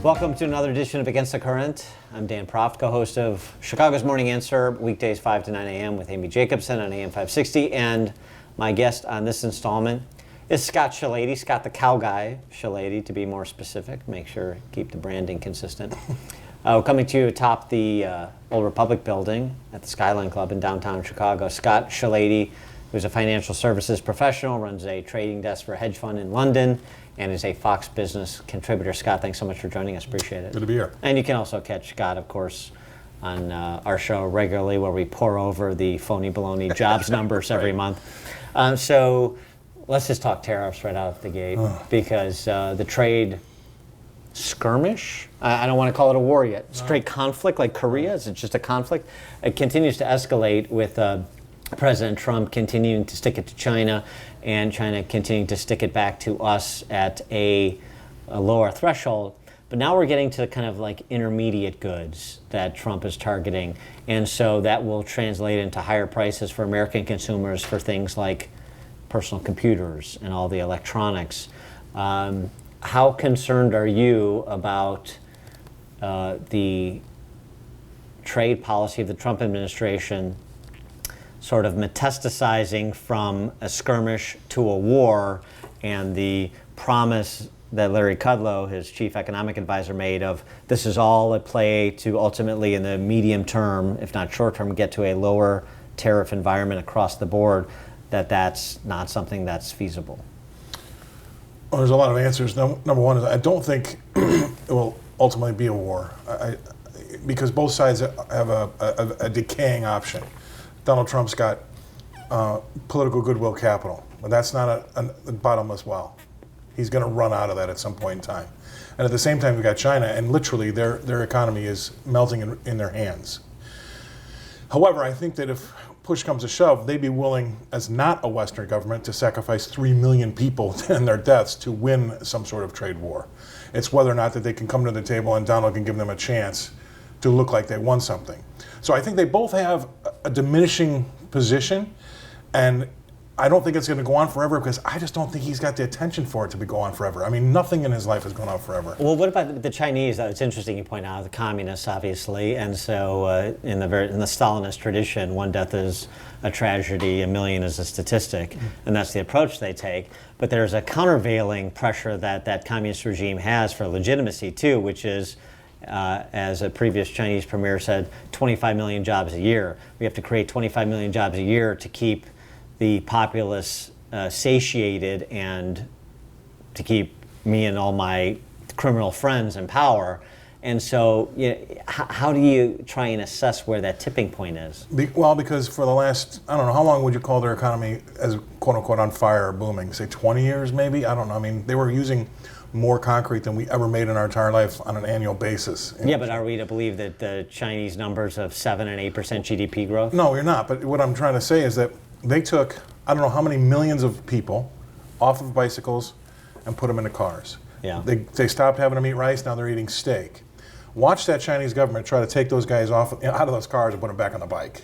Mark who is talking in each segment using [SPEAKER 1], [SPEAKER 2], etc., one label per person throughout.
[SPEAKER 1] Welcome to another edition of Against the Current. I'm Dan Proft, co-host of Chicago's Morning Answer, weekdays 5 to 9 a.m. with Amy Jacobson on AM 560. And my guest on this installment is Scott Shellady, Scott the Cow Guy Shellady, to be more specific. Make sure keep the branding consistent. Coming to you atop the Old Republic building at the Skyline Club in downtown Chicago. Scott Shellady, who's a financial services professional, runs a trading desk for a hedge fund in London, and is a Fox Business contributor. Scott, thanks so much for joining us. Appreciate it.
[SPEAKER 2] Good to be here.
[SPEAKER 1] And you can also catch Scott, of course, on our show regularly, where we pour over the phony baloney jobs numbers every month. So let's just talk tariffs right out of the gate, because the trade skirmish, I don't want to call it a war yet, straight conflict like Korea, is it just a conflict? It continues to escalate with President Trump continuing to stick it to China, and China continuing to stick it back to us at a lower threshold. But now we're getting to kind of like intermediate goods that Trump is targeting. And so that will translate into higher prices for American consumers for things like personal computers and all the electronics. How concerned are you about the trade policy of the Trump administration sort of metastasizing from a skirmish to a war, and the promise that Larry Kudlow, his chief economic advisor, made of this is all at play to ultimately, in the medium term, if not short term, get to a lower tariff environment across the board, that's not something that's feasible?
[SPEAKER 2] Well, there's a lot of answers. Number one is I don't think it will ultimately be a war, because both sides have a decaying option. Donald Trump's got political goodwill capital, but that's not a bottomless well. He's going to run out of that at some point in time. And at the same time, we've got China, and literally their economy is melting in their hands. However, I think that if push comes to shove, they'd be willing, as not a Western government, to sacrifice 3 million people and their deaths to win some sort of trade war. It's whether or not that they can come to the table and Donald can give them a chance to look like they won something. So I think they both have a diminishing position, and I don't think it's going to go on forever, because I just don't think he's got the attention for it to go on forever. I mean, nothing in his life has gone on forever.
[SPEAKER 1] Well, what about the Chinese? It's interesting you point out the communists, obviously, and so in the Stalinist tradition, one death is a tragedy, a million is a statistic, and that's the approach they take. But there's a countervailing pressure that communist regime has for legitimacy too, which is, as a previous Chinese premier said, 25 million jobs a year. We have to create 25 million jobs a year to keep the populace satiated and to keep me and all my criminal friends in power. And so, how do you try and assess where that tipping point is?
[SPEAKER 2] Well, because for the last, I don't know, how long would you call their economy as quote unquote on fire or booming? Say 20 years maybe? I don't know. I mean, they were using more concrete than we ever made in our entire life on an annual basis.
[SPEAKER 1] Yeah, but are we to believe that the Chinese numbers of 7 and 8% GDP growth?
[SPEAKER 2] No, you're not. But what I'm trying to say is that they took, I don't know how many millions of people off of bicycles and put them into cars.
[SPEAKER 1] Yeah.
[SPEAKER 2] They stopped having them eat rice, now they're eating steak. Watch that Chinese government try to take those guys out of those cars and put them back on the bike.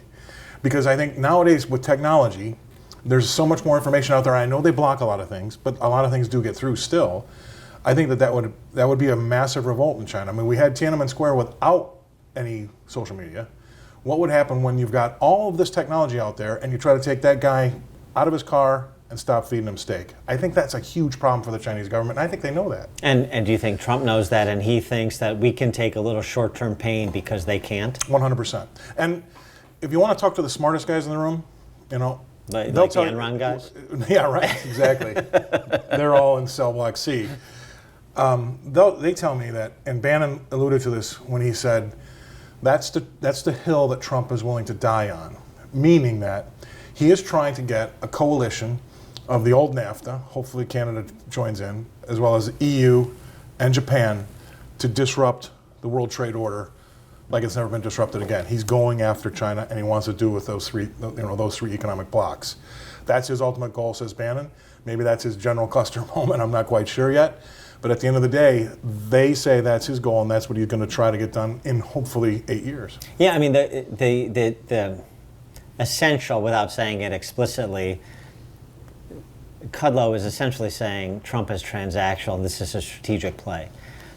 [SPEAKER 2] Because I think nowadays with technology, there's so much more information out there. I know they block a lot of things, but a lot of things do get through still. I think that would be a massive revolt in China. I mean, we had Tiananmen Square without any social media. What would happen when you've got all of this technology out there and you try to take that guy out of his car and stop feeding him steak? I think that's a huge problem for the Chinese government, and I think they know that.
[SPEAKER 1] And do you think Trump knows that, and he thinks that we can take a little short-term pain because they can't?
[SPEAKER 2] 100%. And if you want to talk to the smartest guys in the room,
[SPEAKER 1] Like the Enron guys?
[SPEAKER 2] Yeah, right, exactly. They're all in cell block C. They tell me that, and Bannon alluded to this when he said, that's the hill that Trump is willing to die on, meaning that he is trying to get a coalition of the old NAFTA, hopefully Canada joins in, as well as the EU and Japan, to disrupt the world trade order like it's never been disrupted again. He's going after China, and he wants to do with those three economic blocks. That's his ultimate goal, says Bannon. Maybe that's his general cluster moment. I'm not quite sure yet. But at the end of the day, they say that's his goal, and that's what he's going to try to get done in hopefully 8 years.
[SPEAKER 1] Yeah, I mean, the essential, without saying it explicitly, Kudlow is essentially saying Trump is transactional, this is a strategic play.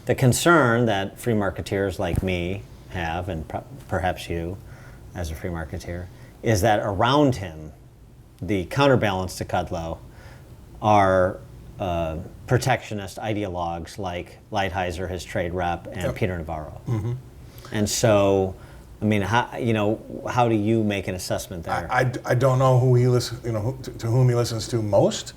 [SPEAKER 1] The concern that free marketeers like me have, and perhaps you as a free marketeer, is that around him, the counterbalance to Kudlow are protectionist ideologues like Lighthizer, his trade rep, and Peter Navarro. Mm-hmm. And so, I mean, how do you make an assessment there?
[SPEAKER 2] I don't know who he to whom he listens to most,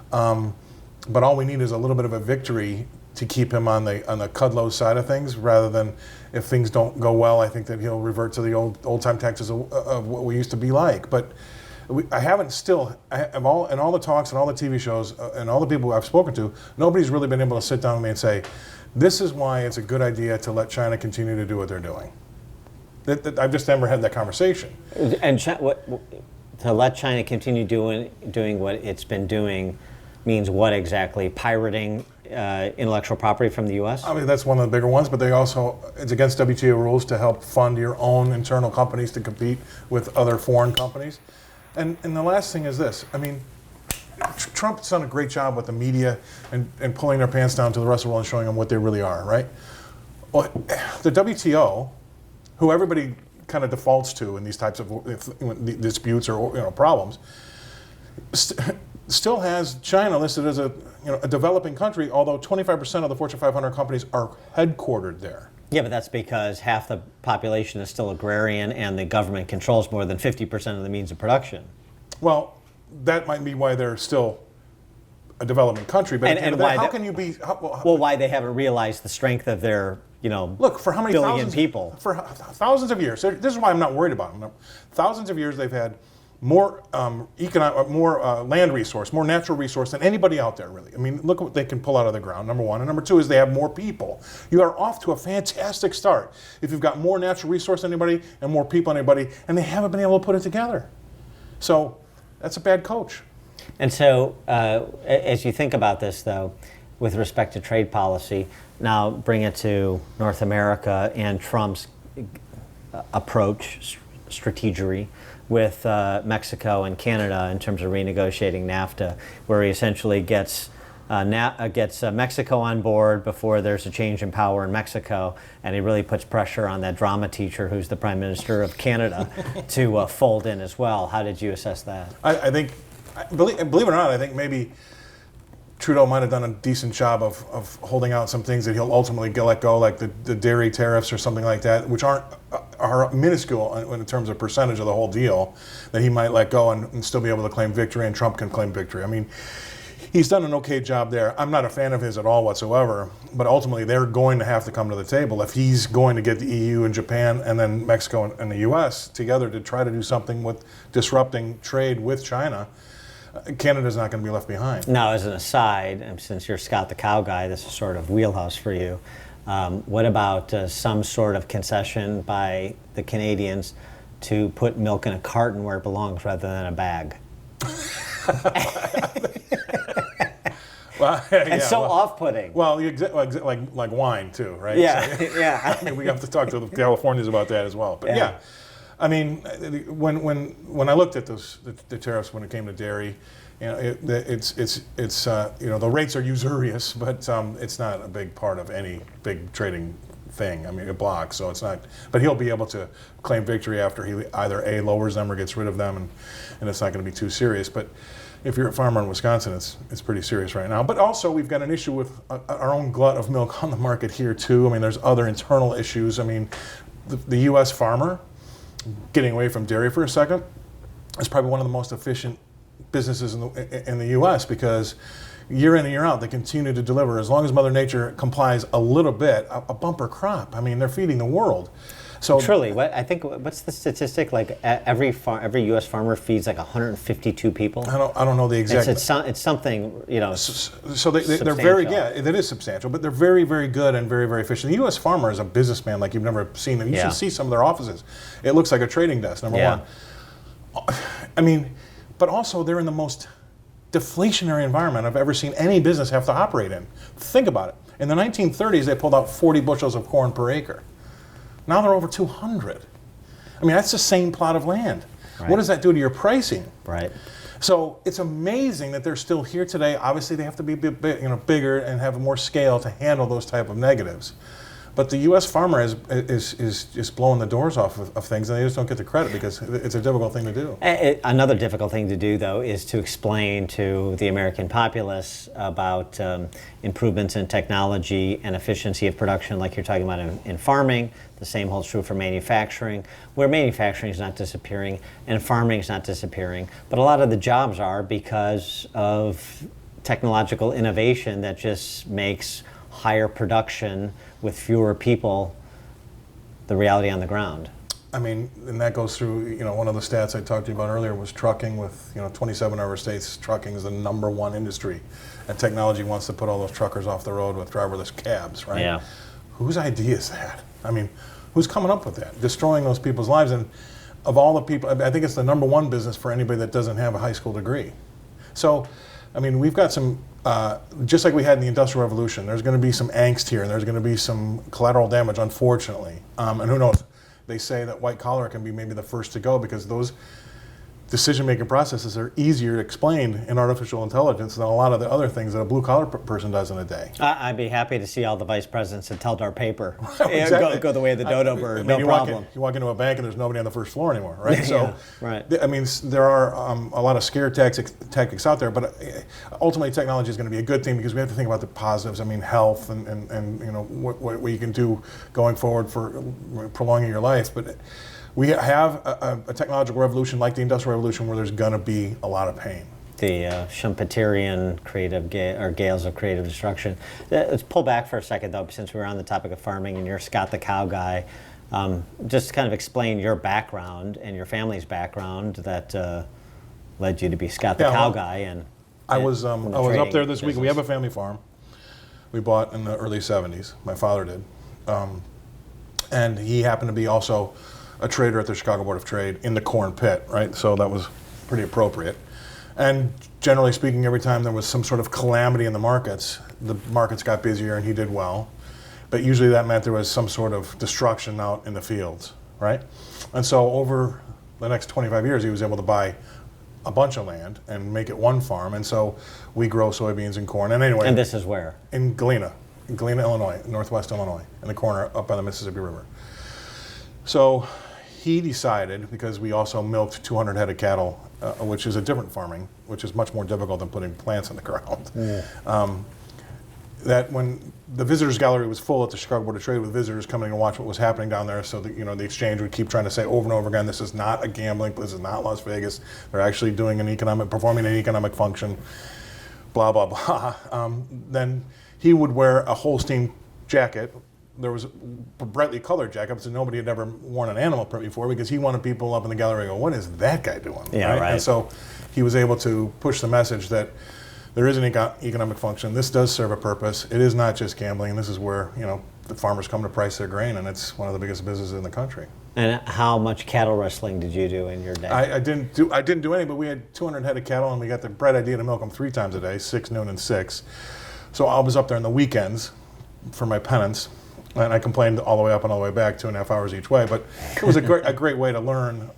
[SPEAKER 2] but all we need is a little bit of a victory to keep him on the Kudlow side of things, rather than if things don't go well, I think that he'll revert to the old time tactics of what we used to be like. But in all the talks and all the TV shows and all the people I've spoken to, nobody's really been able to sit down with me and say, this is why it's a good idea to let China continue to do what they're doing. I've just never had that conversation.
[SPEAKER 1] And to let China continue doing what it's been doing means what exactly? Pirating intellectual property from the U.S.?
[SPEAKER 2] I mean, that's one of the bigger ones, but it's against WTO rules to help fund your own internal companies to compete with other foreign companies. And the last thing is this. I mean, Trump's done a great job with the media and pulling their pants down to the rest of the world and showing them what they really are, right? Well, the WTO, who everybody kind of defaults to in these types of disputes or problems, still has China listed as a developing country, although 25% of the Fortune 500 companies are headquartered there.
[SPEAKER 1] Yeah, but that's because half the population is still agrarian and the government controls more than 50% of the means of production.
[SPEAKER 2] Well, that might be why they're still a developing country. But how can you be?
[SPEAKER 1] Why they haven't realized the strength of their,
[SPEAKER 2] look, for how many
[SPEAKER 1] billion people?
[SPEAKER 2] For thousands of years. This is why I'm not worried about them. Thousands of years they've had more land resource, more natural resource than anybody out there, really. I mean, look what they can pull out of the ground, number one. And number two is they have more people. You are off to a fantastic start if you've got more natural resource than anybody and more people than anybody, and they haven't been able to put it together. So that's a bad coach.
[SPEAKER 1] And so as you think about this, though, with respect to trade policy, now bring it to North America and Trump's approach, strategery, with Mexico and Canada in terms of renegotiating NAFTA, where he essentially gets Mexico on board before there's a change in power in Mexico, and he really puts pressure on that drama teacher who's the Prime Minister of Canada to fold in as well. How did you assess that?
[SPEAKER 2] I think, believe it or not, I think maybe Trudeau might have done a decent job of holding out some things that he'll ultimately let go, like the dairy tariffs or something like that, which are minuscule in terms of percentage of the whole deal, that he might let go and still be able to claim victory, and Trump can claim victory. I mean, he's done an okay job there. I'm not a fan of his at all whatsoever, but ultimately they're going to have to come to the table if he's going to get the EU and Japan and then Mexico and the US together to try to do something with disrupting trade with China. Canada's not going to be left behind.
[SPEAKER 1] Now, as an aside, and since you're Scott the Cow guy, this is sort of wheelhouse for you. What about some sort of concession by the Canadians to put milk in a carton where it belongs rather than a bag?
[SPEAKER 2] Well,
[SPEAKER 1] off-putting.
[SPEAKER 2] Well, like wine too, right?
[SPEAKER 1] Yeah,
[SPEAKER 2] so,
[SPEAKER 1] yeah.
[SPEAKER 2] I mean, we have to talk to the Californians about that as well. But yeah. I mean, when I looked at the tariffs when it came to dairy, it's the rates are usurious, but it's not a big part of any big trading thing. I mean, a block, so it's not. But he'll be able to claim victory after he either lowers them or gets rid of them, and it's not going to be too serious. But if you're a farmer in Wisconsin, it's pretty serious right now. But also, we've got an issue with our own glut of milk on the market here too. I mean, there's other internal issues. I mean, the U.S. farmer, getting away from dairy for a second, is probably one of the most efficient businesses in the U.S. because year in and year out they continue to deliver, as long as Mother Nature complies a little bit, a bumper crop. I mean, they're feeding the world. So
[SPEAKER 1] truly, what's the statistic? Like every U.S. farmer feeds like 152 people.
[SPEAKER 2] I don't know the exact.
[SPEAKER 1] It's something,
[SPEAKER 2] So they're very it is substantial, but they're very, very good and very, very efficient. The U.S. farmer is a businessman like you've never seen. You should see some of their offices. It looks like a trading desk. Number one. I mean, but also they're in the most deflationary environment I've ever seen any business have to operate in. Think about it. In the 1930s, they pulled out 40 bushels of corn per acre. Now they're over 200. I mean, that's the same plot of land. Right. What does that do to your pricing?
[SPEAKER 1] Right.
[SPEAKER 2] So it's amazing that they're still here today. Obviously, they have to be bigger and have more scale to handle those type of negatives. But the U.S. farmer is just blowing the doors off of things, and they just don't get the credit because it's a difficult thing to do.
[SPEAKER 1] Another difficult thing to do, though, is to explain to the American populace about improvements in technology and efficiency of production, like you're talking about in farming. The same holds true for manufacturing, where manufacturing is not disappearing and farming is not disappearing. But a lot of the jobs are because of technological innovation that just makes higher production with fewer people the reality on the ground.
[SPEAKER 2] I mean, and that goes through, one of the stats I talked to you about earlier was trucking with, 27 of our states, trucking is the #1 industry. And technology wants to put all those truckers off the road with driverless cabs, right?
[SPEAKER 1] Yeah.
[SPEAKER 2] Whose idea is that? I mean, who's coming up with that? Destroying those people's lives. And of all the people, I think it's the #1 business for anybody that doesn't have a high school degree. So, I mean, we've got some, just like we had in the Industrial Revolution, there's going to be some angst here, and there's going to be some collateral damage, unfortunately. And who knows? They say that white collar can be maybe the first to go because those decision-making processes are easier to explain in artificial intelligence than a lot of the other things that a blue-collar person does in a day.
[SPEAKER 1] I'd be happy to see all the vice presidents that tell our paper
[SPEAKER 2] Exactly.
[SPEAKER 1] go the way of the dodo bird,
[SPEAKER 2] you
[SPEAKER 1] problem.
[SPEAKER 2] You walk into a bank and there's nobody on the first floor anymore, right?
[SPEAKER 1] Yeah, right.
[SPEAKER 2] I mean, there are a lot of scare tactics out there, but ultimately technology is going to be a good thing because we have to think about the positives. I mean, health and what you can do going forward for prolonging your life, but we have a technological revolution like the Industrial Revolution where there's going to be a lot of pain.
[SPEAKER 1] The Schumpeterian gales of creative destruction. Let's pull back for a second, though, since we're on the topic of farming and you're Scott the cow guy. Just kind of explain your background and your family's background that led you to be Scott the cow guy.
[SPEAKER 2] I was up there this week. We have a family farm. We bought in the early 70s. My father did. And he happened to be also a trader at the Chicago Board of Trade in the corn pit, right? So that was pretty appropriate. And generally speaking, every time there was some sort of calamity in the markets got busier and he did well. But usually that meant there was some sort of destruction out in the fields, right? And so over the next 25 years, he was able to buy a bunch of land and make it one farm. And so we grow soybeans and corn. And anyway.
[SPEAKER 1] And this is where?
[SPEAKER 2] In Galena, Illinois, northwest Illinois, in the corner up by the Mississippi River. So he decided, because we also milked 200 head of cattle, which is a different farming, which is much more difficult than putting plants in the ground, that when the visitors gallery was full at the Chicago Board of Trade with visitors coming to watch what was happening down there, so that the exchange would keep trying to say over and over again, this is not a gambling, this is not Las Vegas, they're actually performing an economic function, blah, blah, blah. Then he would wear a Holstein jacket. There was a brightly colored jacket, so nobody had ever worn an animal print before because he wanted people up in the gallery to go, what is that guy doing?
[SPEAKER 1] Yeah, right.
[SPEAKER 2] And so he was able to push the message that there is an economic function. This does serve a purpose. It is not just gambling. This is where, the farmers come to price their grain, and it's one of the biggest businesses in the country.
[SPEAKER 1] And how much cattle wrestling did you do in your day?
[SPEAKER 2] I didn't do any, but we had 200 head of cattle, and we got the bright idea to milk them 3 times a day, 6, noon, and 6. So I was up there on the weekends for my penance. And I complained all the way up and all the way back, 2.5 hours each way. But it was a great way to learn,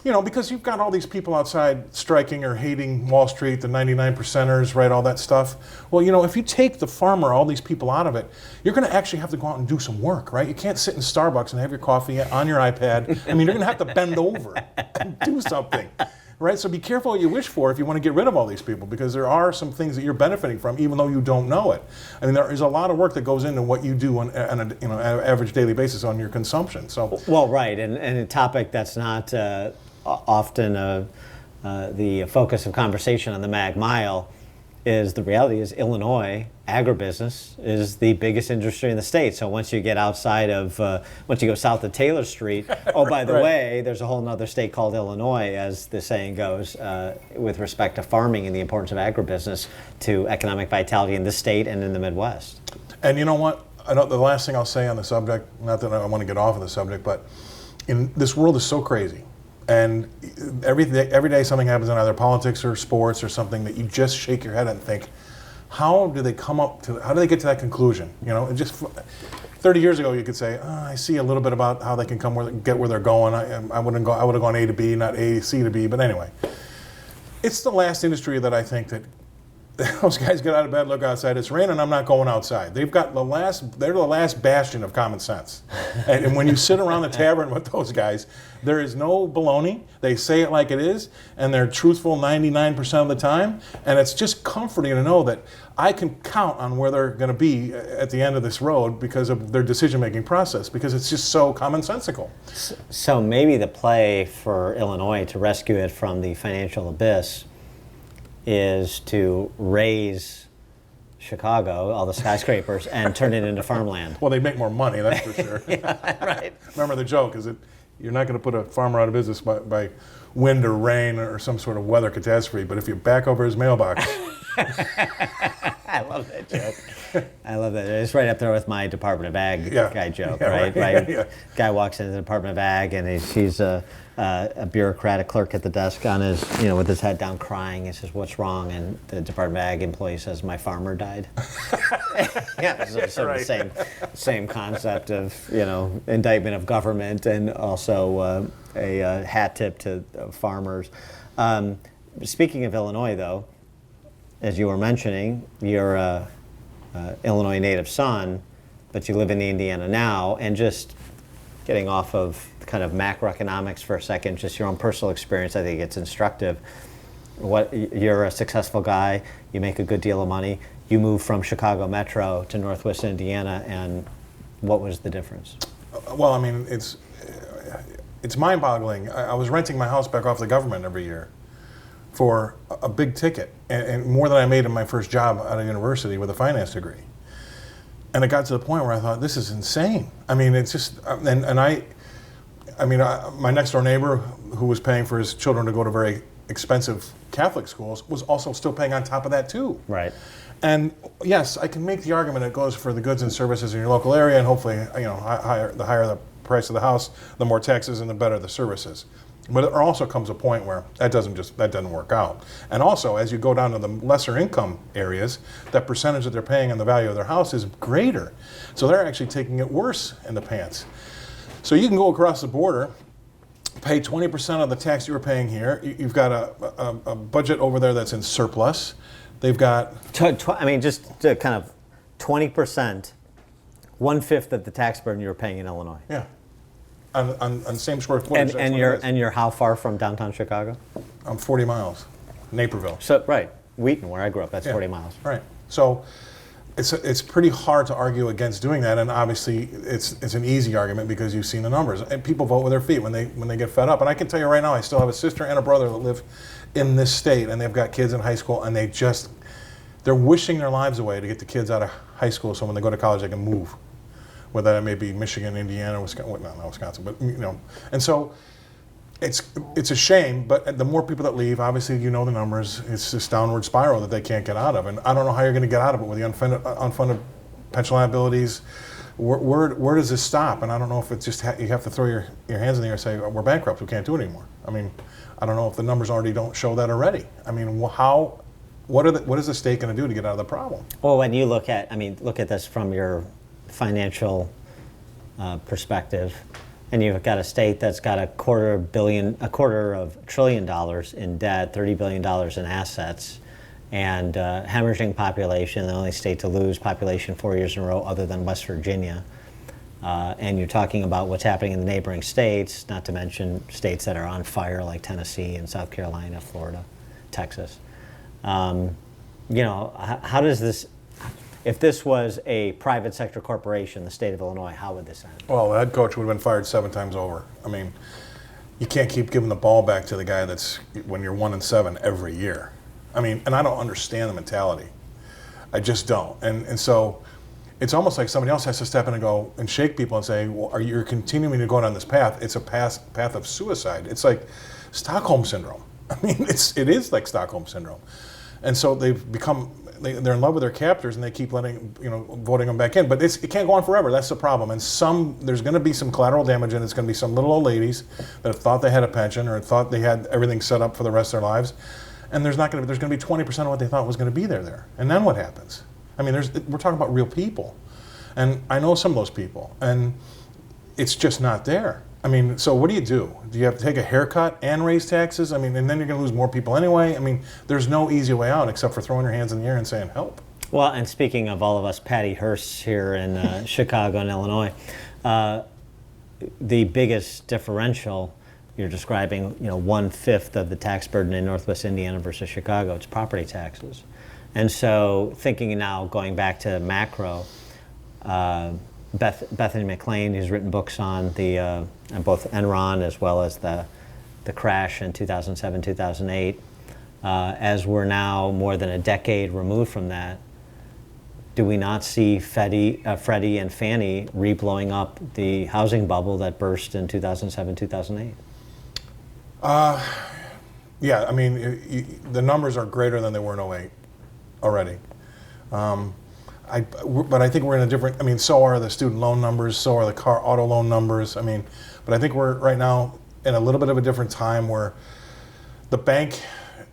[SPEAKER 2] because you've got all these people outside striking or hating Wall Street, the 99%ers, right, all that stuff. Well, if you take the farmer, all these people out of it, you're going to actually have to go out and do some work, right? You can't sit in Starbucks and have your coffee on your iPad. I mean, you're going to have to bend over and do something. Right, so be careful what you wish for if you want to get rid of all these people, because there are some things that you're benefiting from, even though you don't know it. I mean, there is a lot of work that goes into what you do on an average daily basis on your consumption. So,
[SPEAKER 1] well, right, and a topic that's not often the focus of conversation on the Mag Mile is the reality is Illinois agribusiness is the biggest industry in the state. So once you get outside of, once you go south of Taylor Street, oh, by the way, there's a whole other state called Illinois, as the saying goes, with respect to farming and the importance of agribusiness to economic vitality in this state and in the Midwest.
[SPEAKER 2] And you know what? The last thing I'll say on the subject, not that I want to get off of the subject, but this world is so crazy. And every day something happens in either politics or sports or something that you just shake your head and think, how do they get to that conclusion? It just 30 years ago you could say, I see a little bit about how they can get where they're going. I would have gone A to B, not A, C to B. But anyway, It's the last industry that I think that those guys get out of bed, look outside, it's raining, I'm not going outside. They're the last bastion of common sense. And when you sit around the tavern with those guys, there is no baloney. They say it like it is, and they're truthful 99% of the time. And it's just comforting to know that I can count on where they're going to be at the end of this road because of their decision-making process, because it's just so commonsensical.
[SPEAKER 1] So maybe the play for Illinois to rescue it from the financial abyss is to raise Chicago, all the skyscrapers, and turn it into farmland.
[SPEAKER 2] Well, they make more money, that's for sure.
[SPEAKER 1] Yeah, right.
[SPEAKER 2] Remember, the joke is that you're not going to put a farmer out of business by wind or rain or some sort of weather catastrophe, but if you back over his mailbox.
[SPEAKER 1] I love that joke. I love that. It's right up there with my Department of Ag guy joke,
[SPEAKER 2] Yeah,
[SPEAKER 1] right?
[SPEAKER 2] Yeah.
[SPEAKER 1] Guy walks into the Department of Ag, and he's a bureaucratic clerk at the desk on his, with his head down, crying. He says, "What's wrong?" And the Department of Ag employee says, "My farmer died." Yeah, so sort of the same concept of indictment of government, and also a hat tip to farmers. Speaking of Illinois, though, as you were mentioning, you're a Illinois native son, but you live in Indiana now, and just getting off of kind of macroeconomics for a second, just your own personal experience, I think it's instructive. You're a successful guy, you make a good deal of money, you move from Chicago Metro to Northwest Indiana, and what was the difference?
[SPEAKER 2] Well, I mean, it's mind-boggling. I was renting my house back off the government every year for a big ticket, and more than I made in my first job out of university with a finance degree. And it got to the point where I thought, this is insane. I mean, it's just, my next door neighbor, who was paying for his children to go to very expensive Catholic schools, was also still paying on top of that too.
[SPEAKER 1] Right.
[SPEAKER 2] And yes, I can make the argument it goes for the goods and services in your local area, and hopefully, the higher the price of the house, the more taxes and the better the services. But there also comes a point where that doesn't work out. And also, as you go down to the lesser income areas, that percentage that they're paying on the value of their house is greater. So they're actually taking it worse in the pants. So you can go across the border, pay 20% of the tax you were paying here. You've got a budget over there that's in surplus. They've got...
[SPEAKER 1] just to kind of 20%, 1/5 of the tax burden you were paying in Illinois.
[SPEAKER 2] Yeah. On same square footage.
[SPEAKER 1] And you're how far from downtown Chicago?
[SPEAKER 2] I'm 40 miles, Naperville.
[SPEAKER 1] So right, Wheaton, where I grew up, that's 40 miles.
[SPEAKER 2] Right. So it's pretty hard to argue against doing that, and obviously it's an easy argument because you've seen the numbers. And people vote with their feet when they get fed up. And I can tell you right now, I still have a sister and a brother that live in this state, and they've got kids in high school, and they're wishing their lives away to get the kids out of high school so when they go to college they can move. Whether that may be Michigan, Indiana, Wisconsin, not Wisconsin, but and so it's a shame. But the more people that leave, obviously the numbers. It's this downward spiral that they can't get out of, and I don't know how you're going to get out of it with the unfunded pension liabilities. Where does this stop? And I don't know if it's just you have to throw your hands in the air and say we're bankrupt, we can't do it anymore. I mean, I don't know if the numbers already don't show that already. I mean, what is the state going to do to get out of the problem?
[SPEAKER 1] Well, when you look at this from your financial perspective, and you've got a state that's got $250 billion in debt, $30 billion in assets, and hemorrhaging population, the only state to lose population 4 years in a row other than West Virginia. And you're talking about what's happening in the neighboring states, not to mention states that are on fire like Tennessee and South Carolina, Florida, Texas. How does this... If this was a private sector corporation, the state of Illinois, how would this end?
[SPEAKER 2] Well, the head coach would have been fired 7 times over. I mean, you can't keep giving the ball back to the guy that's when you're 1-7 every year. I mean, and I don't understand the mentality. I just don't. And so it's almost like somebody else has to step in and go and shake people and say, well, you're continuing to go down this path. It's a path of suicide. It's like Stockholm Syndrome. I mean, it is like Stockholm Syndrome. And so they've become... They're in love with their captors, and they keep voting them back in. But it can't go on forever. That's the problem. And there's going to be some collateral damage, and it's going to be some little old ladies that thought they had a pension or thought they had everything set up for the rest of their lives, and there's going to be 20% of what they thought was going to be there. And then what happens? I mean, we're talking about real people, and I know some of those people, and it's just not there. I mean, so what do you do? Do you have to take a haircut and raise taxes? I mean, and then you're going to lose more people anyway. I mean, there's no easy way out except for throwing your hands in the air and saying help.
[SPEAKER 1] Well, and speaking of all of us Patty Hearsts here in Chicago and Illinois, the biggest differential you're describing, 1/5 of the tax burden in Northwest Indiana versus Chicago, it's property taxes. And so thinking now, going back to macro, Bethany McLean, who's written books on the both Enron as well as the crash in 2007, 2008, as we're now more than a decade removed from that, do we not see Freddie and Fannie re-blowing up the housing bubble that burst in 2007, 2008?
[SPEAKER 2] Yeah, I mean, the numbers are greater than they were in '08 already. But I think we're in a different, I mean, so are the student loan numbers, so are the auto loan numbers. I mean, but I think we're right now in a little bit of a different time where the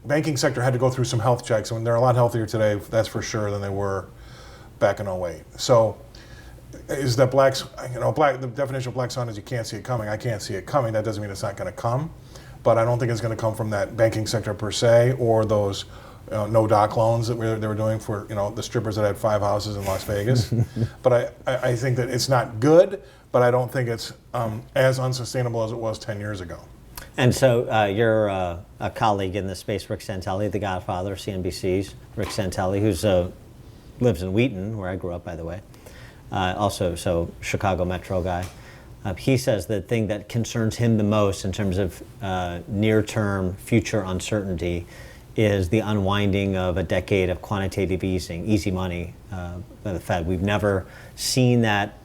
[SPEAKER 2] banking sector had to go through some health checks, and they're a lot healthier today, that's for sure, than they were back in '08. So is that the definition of black swan is you can't see it coming. I can't see it coming. That doesn't mean it's not going to come, but I don't think it's going to come from that banking sector per se, or those no doc loans that they were doing for the strippers that had 5 houses in Las Vegas. But I think that it's not good, but I don't think it's as unsustainable as it was 10 years ago.
[SPEAKER 1] And so you're a colleague in the space, Rick Santelli, the godfather of CNBC's, Rick Santelli, who's lives in Wheaton, where I grew up, by the way. So Chicago Metro guy. He says the thing that concerns him the most in terms of near-term future uncertainty is the unwinding of a decade of quantitative easing, easy money by the Fed. We've never seen that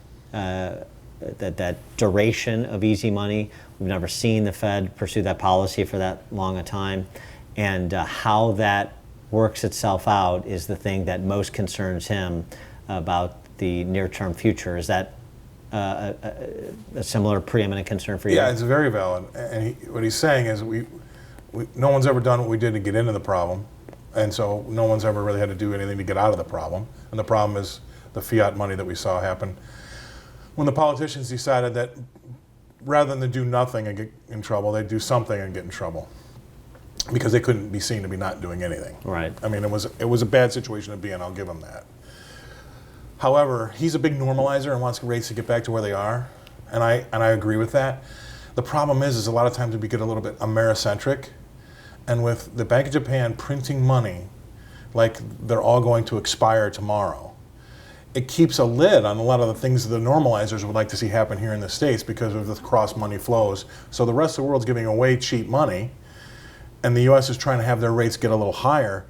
[SPEAKER 1] duration of easy money. We've never seen the Fed pursue that policy for that long a time. And how that works itself out is the thing that most concerns him about the near-term future. Is that a similar preeminent concern for you?
[SPEAKER 2] Yeah, it's very valid. And what he's saying is no one's ever done what we did to get into the problem, and so no one's ever really had to do anything to get out of the problem. And the problem is the fiat money that we saw happen when the politicians decided that rather than do nothing and get in trouble, they'd do something and get in trouble because they couldn't be seen to be not doing anything.
[SPEAKER 1] Right.
[SPEAKER 2] I mean, it was a bad situation to be in, I'll give him that. However, he's a big normalizer and wants rates to get back to where they are, and I agree with that. The problem is a lot of times we get a little bit Americentric, and with the Bank of Japan printing money like they're all going to expire tomorrow, it keeps a lid on a lot of the things that the normalizers would like to see happen here in the States because of the cross money flows. So the rest of the world's giving away cheap money, and the U.S. is trying to have their rates get a little higher.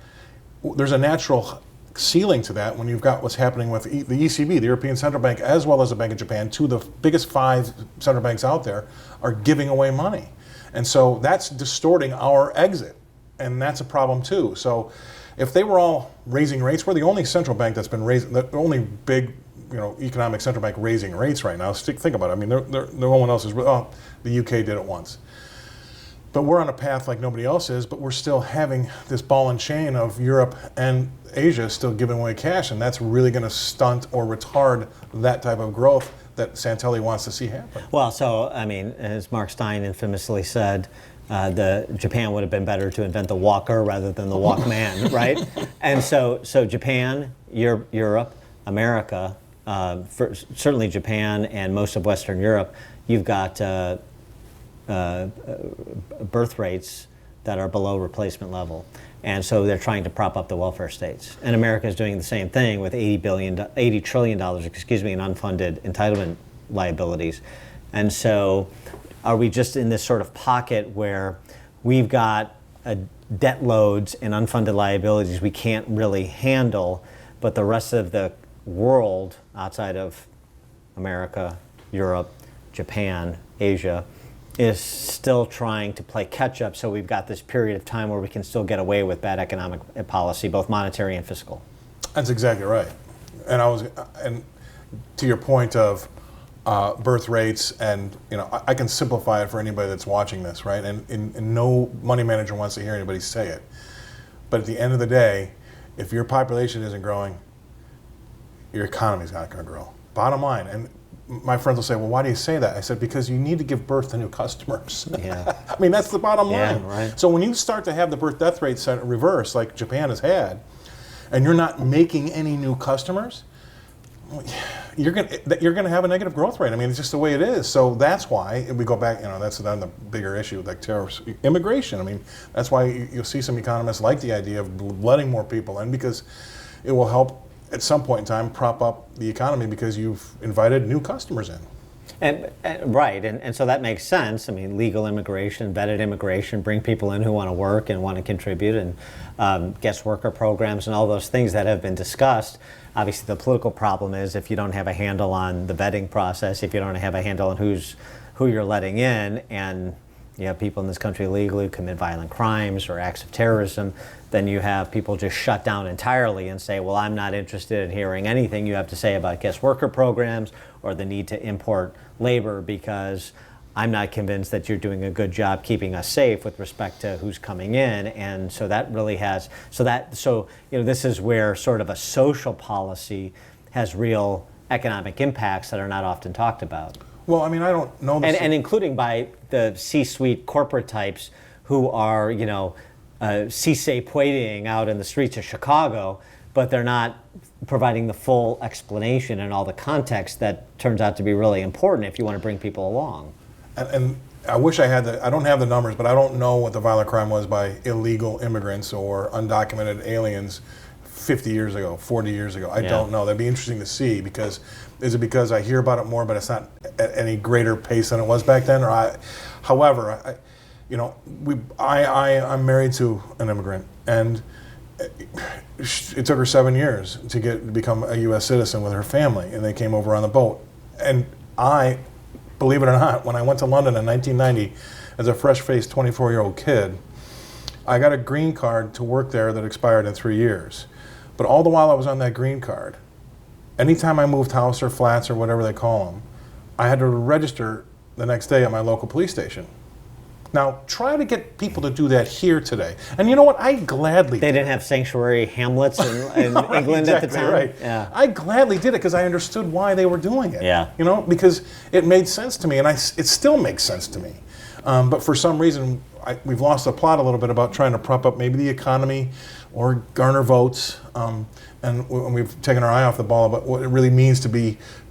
[SPEAKER 2] There's a natural ceiling to that when you've got what's happening with the ECB, the European Central Bank, as well as the Bank of Japan. Two of the biggest 5 central banks out there are giving away money. And so that's distorting our exit, and that's a problem too. So if they were all raising rates, we're the only central bank that's been raising, the only big economic central bank raising rates right now. Think about it. I mean, no one else is, the UK did it once. But we're on a path like nobody else is, but we're still having this ball and chain of Europe and Asia still giving away cash, and that's really going to stunt or retard that type of growth that Santelli wants to see happen.
[SPEAKER 1] Well, so, I mean, as Mark Stein infamously said, Japan would have been better to invent the walker rather than the Walkman, right? And so Japan, Europe, America, certainly Japan and most of Western Europe, you've got birth rates that are below replacement level. And so they're trying to prop up the welfare states. And America is doing the same thing with $80 trillion in unfunded entitlement liabilities. And so are we just in this sort of pocket where we've got debt loads and unfunded liabilities we can't really handle, but the rest of the world outside of America, Europe, Japan, Asia, is still trying to play catch up, so we've got this period of time where we can still get away with bad economic policy, both monetary and fiscal.
[SPEAKER 2] That's exactly right. And to your point of birth rates, and I can simplify it for anybody that's watching this, right? And no money manager wants to hear anybody say it. But at the end of the day, if your population isn't growing, your economy's not going to grow. Bottom line. And my friends will say, well, why do you say that? I said, because you need to give birth to new customers.
[SPEAKER 1] Yeah.
[SPEAKER 2] I mean, that's the bottom line.
[SPEAKER 1] Right.
[SPEAKER 2] So when you start to have the birth death rate set reverse, like Japan has had, and you're not making any new customers, you're gonna have a negative growth rate. I mean, it's just the way it is. So that's why we go back. That's the bigger issue, like tariffs, immigration. I mean, that's why you'll see some economists like the idea of letting more people in, because it will help at some point in time prop up the economy because you've invited new customers in.
[SPEAKER 1] And so that makes sense. I mean, legal immigration, vetted immigration, bring people in who want to work and want to contribute, and guest worker programs and all those things that have been discussed. Obviously, the political problem is if you don't have a handle on the vetting process, if you don't have a handle on who you're letting in, and you have people in this country illegally who commit violent crimes or acts of terrorism, then you have people just shut down entirely and say, well, I'm not interested in hearing anything you have to say about guest worker programs or the need to import labor because I'm not convinced that you're doing a good job keeping us safe with respect to who's coming in. And so that really has, this is where sort of a social policy has real economic impacts that are not often talked about.
[SPEAKER 2] Well, I mean, I don't know this.
[SPEAKER 1] And including by the C-suite corporate types who are, CISA-poiting out in the streets of Chicago, but they're not providing the full explanation and all the context that turns out to be really important if you want to bring people along.
[SPEAKER 2] And I wish I had I don't have the numbers, but I don't know what the violent crime was by illegal immigrants or undocumented aliens 50 years ago, 40 years ago. I don't know. That'd be interesting to see, because is it because I hear about it more, but it's not at any greater pace than it was back then? However, I'm married to an immigrant, and it took her 7 years to become a U.S. citizen with her family, and they came over on the boat. And believe it or not, when I went to London in 1990 as a fresh-faced 24-year-old kid, I got a green card to work there that expired in 3 years. But all the while I was on that green card, anytime I moved house or flats or whatever they call them, I had to register the next day at my local police station. Now, try to get people to do that here today. And you know what? I gladly
[SPEAKER 1] They didn't have sanctuary hamlets in
[SPEAKER 2] right,
[SPEAKER 1] England at the
[SPEAKER 2] exactly
[SPEAKER 1] time?
[SPEAKER 2] Right.
[SPEAKER 1] Yeah.
[SPEAKER 2] I gladly did it because I understood why they were doing it.
[SPEAKER 1] Yeah.
[SPEAKER 2] Because it made sense to me, and it still makes sense to me. But for some reason, we've lost the plot a little bit about trying to prop up maybe the economy or garner votes. And we've taken our eye off the ball about what it really means to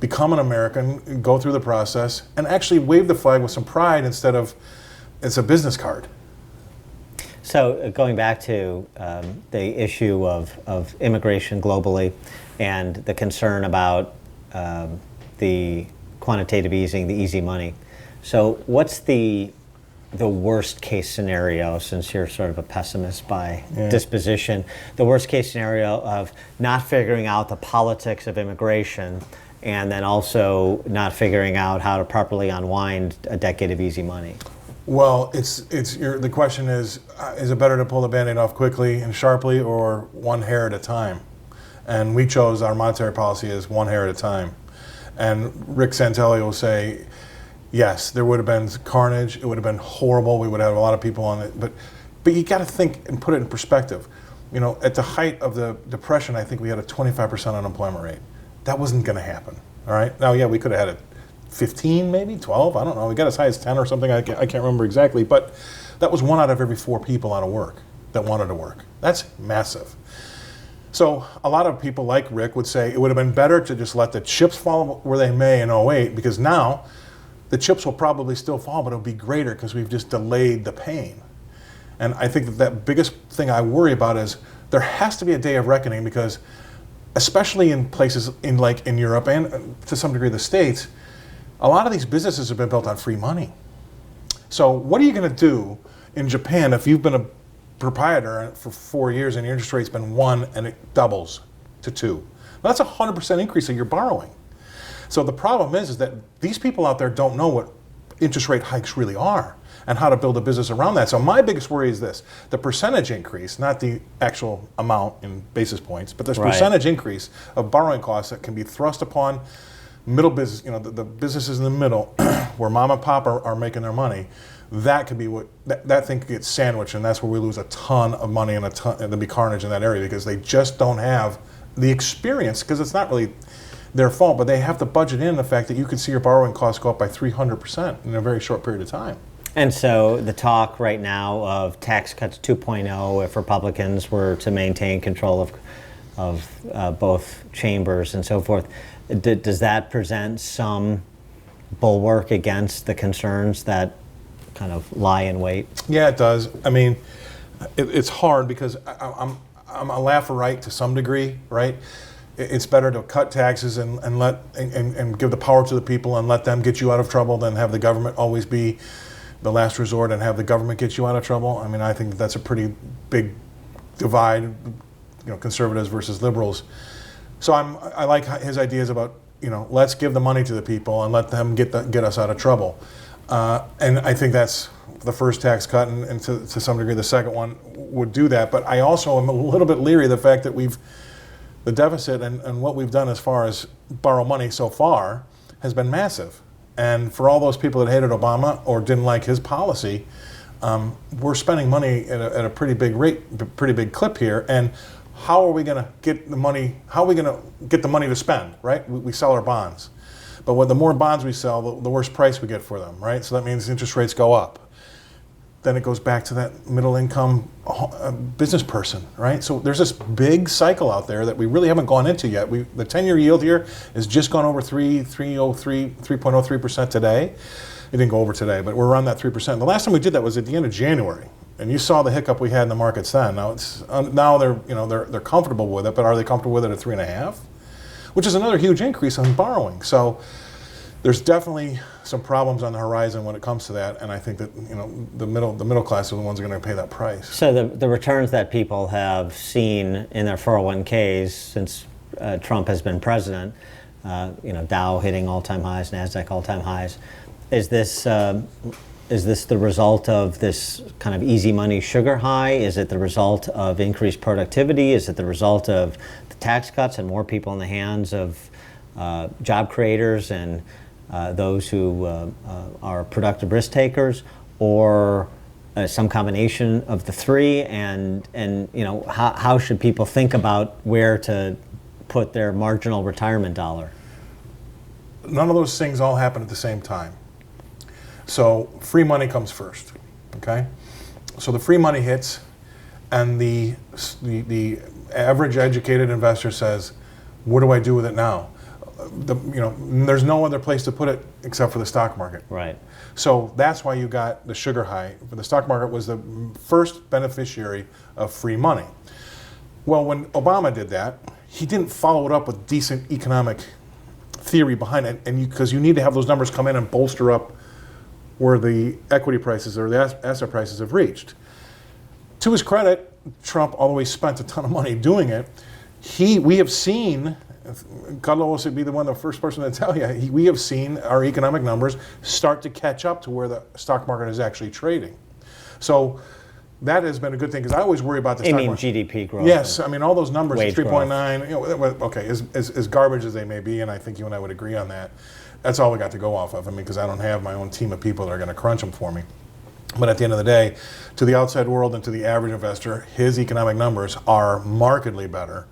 [SPEAKER 2] become an American, go through the process, and actually wave the flag with some pride instead of it's a business card.
[SPEAKER 1] So going back to the issue of immigration globally and the concern about the quantitative easing, the easy money. So what's the worst case scenario, since you're sort of a pessimist by disposition, the worst case scenario of not figuring out the politics of immigration and then also not figuring out how to properly unwind a decade of easy money?
[SPEAKER 2] Well, the question is it better to pull the Band-Aid off quickly and sharply or one hair at a time? And we chose our monetary policy as one hair at a time. And Rick Santelli will say, yes, there would have been carnage. It would have been horrible. We would have a lot of people on it. But you got to think and put it in perspective. At the height of the Depression, I think we had a 25% unemployment rate. That wasn't going to happen. All right. Now, we could have had it 15, maybe 12. I don't know. We got as high as 10 or something. I can't remember exactly. But that was 1 out of every 4 people out of work that wanted to work. That's massive. So a lot of people like Rick would say it would have been better to just let the chips fall where they may in '08, because now the chips will probably still fall, but it'll be greater because we've just delayed the pain. And I think that biggest thing I worry about is there has to be a day of reckoning, because especially in places in Europe and to some degree the States, a lot of these businesses have been built on free money. So what are you going to do in Japan if you've been a proprietor for 4 years and your interest rate's been 1 and it doubles to 2? That's a 100% increase of your borrowing. So the problem is that these people out there don't know what interest rate hikes really are and how to build a business around that. So my biggest worry is this: the percentage increase, not the actual amount in basis points, but this percentage increase of borrowing costs that can be thrust upon middle business, the businesses in the middle where mom and pop are making their money. That could be that thing could get sandwiched, and that's where we lose a ton of money and there'll be carnage in that area, because they just don't have the experience, because it's not really their fault, but they have to budget in the fact that you could see your borrowing costs go up by 300% in a very short period of time.
[SPEAKER 1] And so the talk right now of tax cuts 2.0, if Republicans were to maintain control of both chambers and so forth, does that present some bulwark against the concerns that kind of lie in wait?
[SPEAKER 2] Yeah, it does. I mean, it's hard because I'm a laugh-right to some degree, right? It's better to cut taxes and give the power to the people and let them get you out of trouble than have the government always be the last resort and have the government get you out of trouble. I mean, I think that's a pretty big divide, conservatives versus liberals. So I like his ideas about, let's give the money to the people and let them get us out of trouble. And I think that's the first tax cut, and to some degree the second one would do that. But I also am a little bit leery of the fact that the deficit and what we've done as far as borrow money so far has been massive. And for all those people that hated Obama or didn't like his policy, we're spending money at a pretty big rate, pretty big clip here. And how are we going to get the money? How are we going to get the money to spend? Right? We sell our bonds, but the more bonds we sell, the worse price we get for them. Right? So that means interest rates go up. Then it goes back to that middle income business person, right? So there's this big cycle out there that we really haven't gone into yet. The 10-year yield here has just gone over 3.03% today. It didn't go over today, but we're around that 3%. The last time we did that was at the end of January, and you saw the hiccup we had in the markets then. Now they're comfortable with it, but are they comfortable with it at 3.5? Which is another huge increase on borrowing. So there's definitely some problems on the horizon when it comes to that, and I think that the middle class are the ones who are going to pay that price.
[SPEAKER 1] So the returns that people have seen in their 401ks since Trump has been president, Dow hitting all-time highs, NASDAQ all-time highs, is this the result of this kind of easy money sugar high? Is it the result of increased productivity? Is it the result of the tax cuts and more people in the hands of job creators and those who are productive risk takers, or some combination of the three? And how should people think about where to put their marginal retirement dollar?
[SPEAKER 2] None of those things all happen at the same time. So free money comes first, okay? So the free money hits, and the average educated investor says, "What do I do with it now?" There's no other place to put it except for the stock market.
[SPEAKER 1] Right.
[SPEAKER 2] So that's why you got the sugar high. The stock market was the first beneficiary of free money. Well, when Obama did that, he didn't follow it up with decent economic theory behind it, and because you need to have those numbers come in and bolster up where the equity prices or the asset prices have reached. To his credit, Trump always spent a ton of money doing it. We have seen, Carlos would be the first person to tell you, we have seen our economic numbers start to catch up to where the stock market is actually trading. So that has been a good thing, because I always worry about the stock market.
[SPEAKER 1] GDP growth?
[SPEAKER 2] Yes, I mean all those numbers,
[SPEAKER 1] 3.9,
[SPEAKER 2] okay, as garbage as they may be, and I think you and I would agree on that, that's all we got to go off of. I mean, because I don't have my own team of people that are going to crunch them for me. But at the end of the day, to the outside world and to the average investor, his economic numbers are markedly better,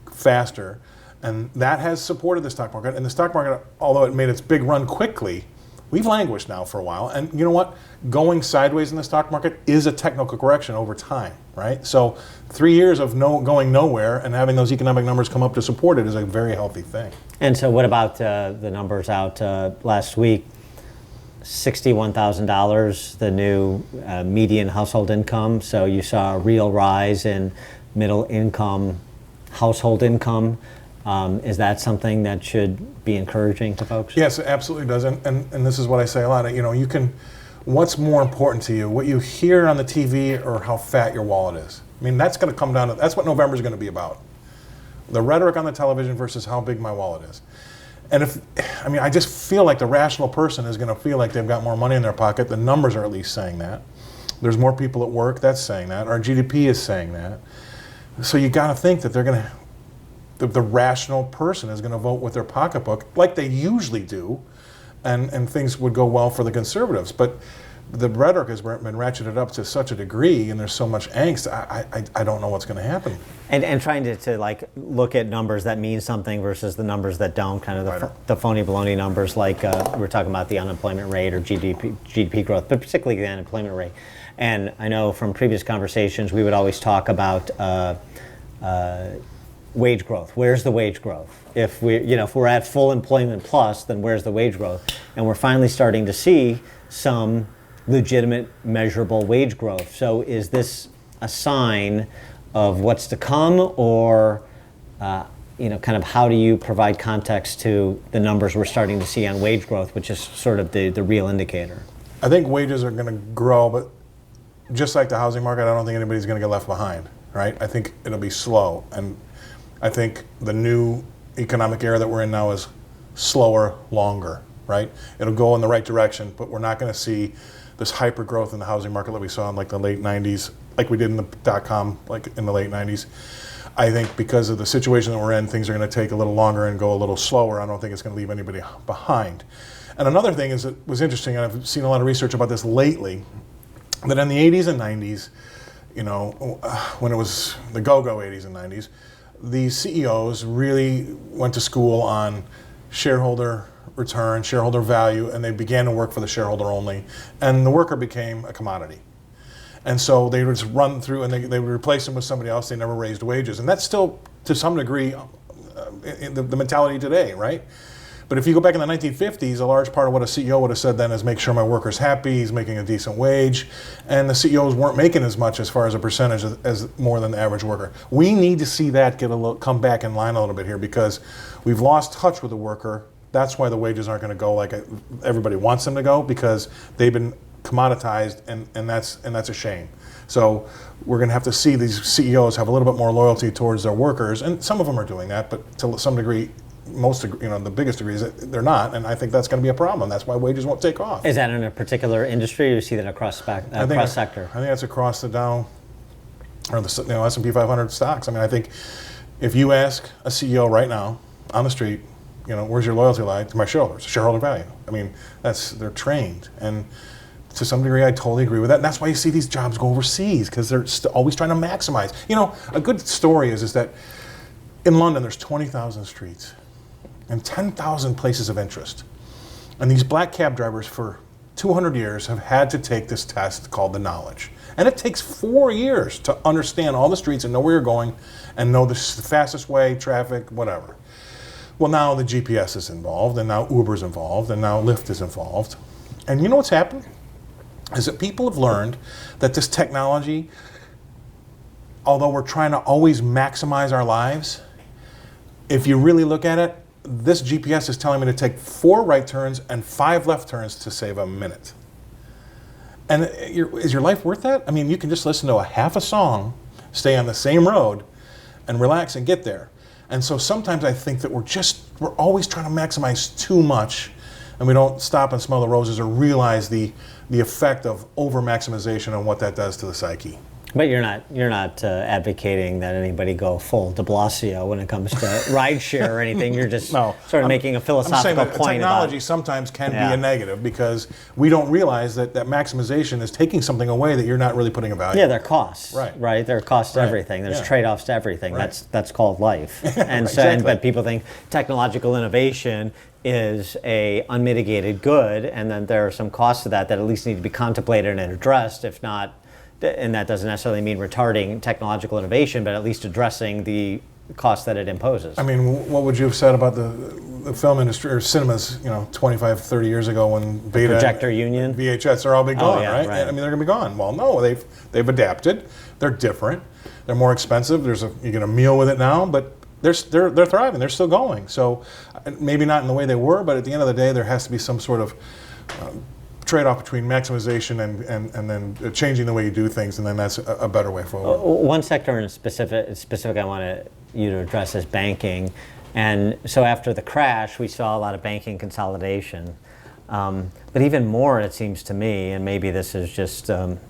[SPEAKER 2] faster, and that has supported the stock market. And the stock market, although it made its big run quickly, we've languished now for a while. And you know what? Going sideways in the stock market is a technical correction over time, right? So 3 years of going nowhere and having those economic numbers come up to support it is a very healthy thing.
[SPEAKER 1] And so what about the numbers out last week? $61,000, the new median household income. So you saw a real rise in middle income household income. Is that something that should be encouraging to folks?
[SPEAKER 2] Yes, it absolutely does. And this is what I say a lot. What's more important to you? What you hear on the TV or how fat your wallet is? I mean, that's going to come down to, that's what November is going to be about. The rhetoric on the television versus how big my wallet is. And I just feel like the rational person is going to feel like they've got more money in their pocket. The numbers are at least saying that. There's more people at work, that's saying that. Our GDP is saying that. So you got to think that they're going to, the rational person is going to vote with their pocketbook like they usually do, and things would go well for the conservatives. But the rhetoric has been ratcheted up to such a degree, and there's so much angst. I don't know what's going to happen.
[SPEAKER 1] And trying to like look at numbers that mean something versus the numbers that don't, kind of the phony baloney numbers, like we're talking about the unemployment rate or GDP growth, but particularly the unemployment rate. And I know from previous conversations we would always talk about wage growth. Where's the wage growth? If we're at full employment plus, then where's the wage growth? And we're finally starting to see some legitimate, measurable wage growth. So is this a sign of what's to come, or kind of how do you provide context to the numbers we're starting to see on wage growth, which is sort of the real indicator?
[SPEAKER 2] I think wages are going to grow, but just like the housing market, I don't think anybody's going to get left behind, right? I think it'll be slow, and I think the new economic era that we're in now is slower, longer, right? It'll go in the right direction, but we're not going to see this hyper growth in the housing market that we saw in like the late 90s, like we did in the .com, like in the late 90s. I think because of the situation that we're in, things are going to take a little longer and go a little slower. I don't think it's going to leave anybody behind. And another thing is that was interesting, and I've seen a lot of research about this lately, that in the 80s and 90s, when it was the go-go 80s and 90s, these CEOs really went to school on shareholder return, shareholder value, and they began to work for the shareholder only, and the worker became a commodity. And so they would just run through, and they would replace them with somebody else. They never raised wages, and that's still, to some degree, the mentality today, right? But if you go back in the 1950s, a large part of what a CEO would have said then is make sure my worker's happy, he's making a decent wage, and the CEOs weren't making as much as far as a percentage as more than the average worker. We need to see that come back in line a little bit here, because we've lost touch with the worker. That's why the wages aren't going to go like everybody wants them to go, because they've been commoditized, and that's a shame. So we're going to have to see these CEOs have a little bit more loyalty towards their workers, and some of them are doing that, but to some degree, the biggest degree is that they're not, and I think that's going to be a problem. That's why wages won't take off.
[SPEAKER 1] Is that in a particular industry, or do you see that across sector?
[SPEAKER 2] I think that's across the Dow or the S&P 500 stocks. I mean, I think if you ask a CEO right now on the street, where's your loyalty lie? To my shareholders, shareholder value. I mean, they're trained, and to some degree, I totally agree with that. And that's why you see these jobs go overseas, because they're always trying to maximize. A good story is that in London, there's 20,000 streets and 10,000 places of interest. And these black cab drivers for 200 years have had to take this test called the knowledge. And it takes 4 years to understand all the streets and know where you're going and know the fastest way, traffic, whatever. Well, now the GPS is involved, and now Uber's involved, and now Lyft is involved. And you know what's happened? Is that people have learned that this technology, although we're trying to always maximize our lives, if you really look at it, this GPS is telling me to take 4 right turns and 5 left turns to save a minute. And is your life worth that? I mean, you can just listen to a half a song, stay on the same road, and relax and get there. And so sometimes I think that we're always trying to maximize too much, and we don't stop and smell the roses or realize the effect of over maximization and what that does to the psyche.
[SPEAKER 1] But you're not advocating that anybody go full de Blasio when it comes to rideshare or anything. You're just making a philosophical point about
[SPEAKER 2] technology sometimes can be a negative, because we don't realize that maximization is taking something away that you're not really putting a value.
[SPEAKER 1] Yeah, there are costs.
[SPEAKER 2] Right.
[SPEAKER 1] There are costs to everything. There's trade-offs to everything.
[SPEAKER 2] Right.
[SPEAKER 1] That's called life. And but people think technological innovation is a unmitigated good, and then there are some costs to that at least need to be contemplated and addressed, if not. And that doesn't necessarily mean retarding technological innovation, but at least addressing the cost that it imposes.
[SPEAKER 2] I mean, what would you have said about the film industry or cinemas, 25, 30 years ago when Beta,
[SPEAKER 1] Projector Union,
[SPEAKER 2] VHS are all be gone,
[SPEAKER 1] right?
[SPEAKER 2] I mean, they're going to be gone. Well, no, they've adapted. They're different. They're more expensive. You get a meal with it now, but they're thriving. They're still going. So maybe not in the way they were, but at the end of the day, there has to be some sort of trade-off between maximization and then changing the way you do things, and then that's a better way forward.
[SPEAKER 1] One sector in specific I want you to address is banking. And so after the crash, we saw a lot of banking consolidation. But even more, it seems to me, and maybe this is just,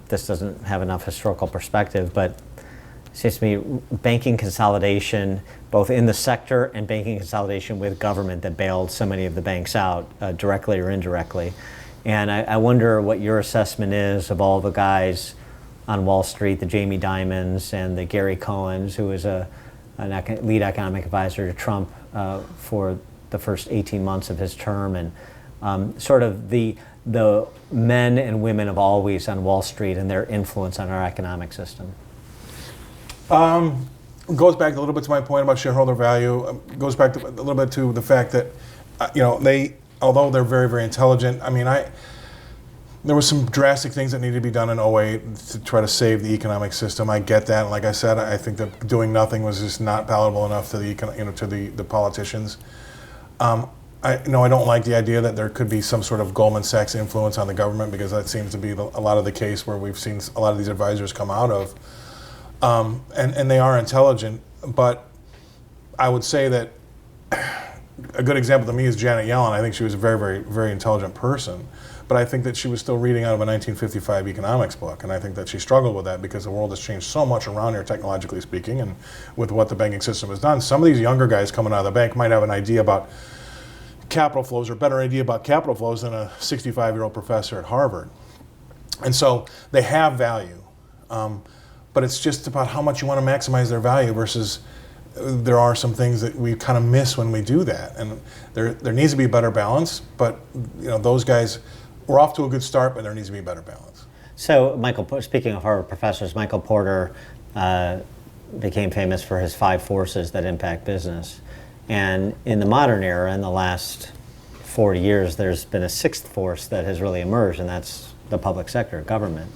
[SPEAKER 1] this doesn't have enough historical perspective, but it seems to me banking consolidation, both in the sector and banking consolidation with government that bailed so many of the banks out, directly or indirectly, And I wonder what your assessment is of all the guys on Wall Street, the Jamie Dimons and the Gary Cohens, who was lead economic advisor to Trump for the first 18 months of his term, and sort of the men and women of always on Wall Street and their influence on our economic system.
[SPEAKER 2] Goes back a little bit to my point about shareholder value. Goes back a little bit to the fact that, although they're very, very intelligent, there were some drastic things that needed to be done in '08 to try to save the economic system. I get that, and like I said, I think that doing nothing was just not palatable enough to the politicians. I don't like the idea that there could be some sort of Goldman Sachs influence on the government, because that seems to be a lot of the case where we've seen a lot of these advisors come out of. And they are intelligent, but I would say that a good example to me is Janet Yellen. I think she was a very, very, very intelligent person, but I think that she was still reading out of a 1955 economics book, and I think that she struggled with that because the world has changed so much around here, technologically speaking, and with what the banking system has done. Some of these younger guys coming out of the bank might have an idea about capital flows, or better idea about capital flows than a 65-year-old professor at Harvard. And so they have value. But it's just about how much you want to maximize their value versus there are some things that we kind of miss when we do that. And there needs to be a better balance, but those guys, we're off to a good start, but there needs to be a better balance.
[SPEAKER 1] So speaking of Harvard professors, Michael Porter became famous for his 5 forces that impact business. And in the modern era, in the last 40 years, there's been a 6th force that has really emerged, and that's the public sector, government.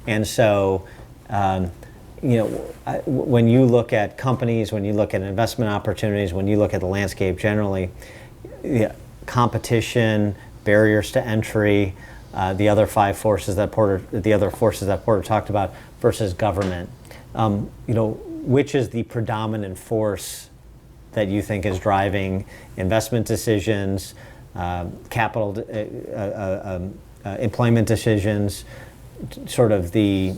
[SPEAKER 1] And so when you look at companies, when you look at investment opportunities, when you look at the landscape generally, competition, barriers to entry, the other 5 forces that Porter talked about versus government, which is the predominant force that you think is driving investment decisions, capital, employment decisions, sort of the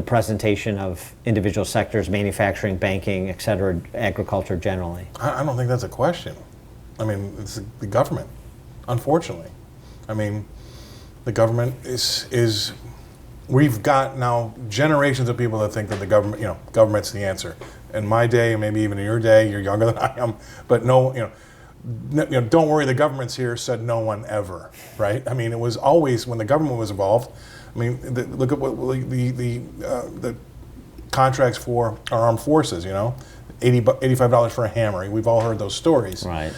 [SPEAKER 1] presentation of individual sectors, manufacturing, banking, et cetera, agriculture generally?
[SPEAKER 2] I don't think that's a question. It's the government, unfortunately. The government is we've got now generations of people that think that the government's the answer. In my day, maybe even in your day, you're younger than I am, but don't worry, the government's here, said no one ever, right? It was always, when the government was involved, look at what the contracts for our armed forces, $85 for a hammer. We've all heard those stories.
[SPEAKER 1] Right.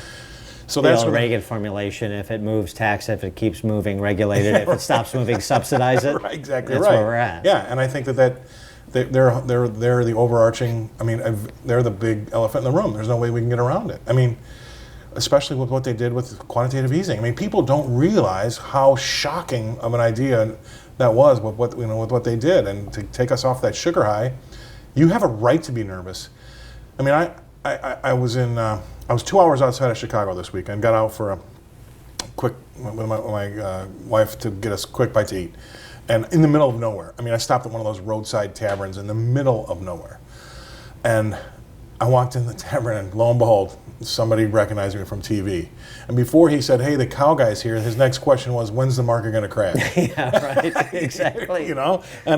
[SPEAKER 2] So
[SPEAKER 1] the
[SPEAKER 2] that's
[SPEAKER 1] old Reagan formulation: if it moves, tax; if it keeps moving, regulate it; if it stops moving, subsidize it.
[SPEAKER 2] Right, exactly.
[SPEAKER 1] That's
[SPEAKER 2] right.
[SPEAKER 1] where we're at.
[SPEAKER 2] Yeah, and I think that they're the overarching. They're the big elephant in the room. There's no way we can get around it. Especially with what they did with quantitative easing. People don't realize how shocking of an idea that was with what they did, and to take us off that sugar high. You have a right to be nervous. I was 2 hours outside of Chicago this week and got out for a quick with my wife to get us a quick bite to eat, and in the middle of nowhere. I stopped at one of those roadside taverns in the middle of nowhere, and I walked in the tavern, and lo and behold, somebody recognized me from TV. And before he said, "Hey, the cow guy's here," his next question was, "When's the market going to crash?"
[SPEAKER 1] Yeah, right. Exactly.
[SPEAKER 2] And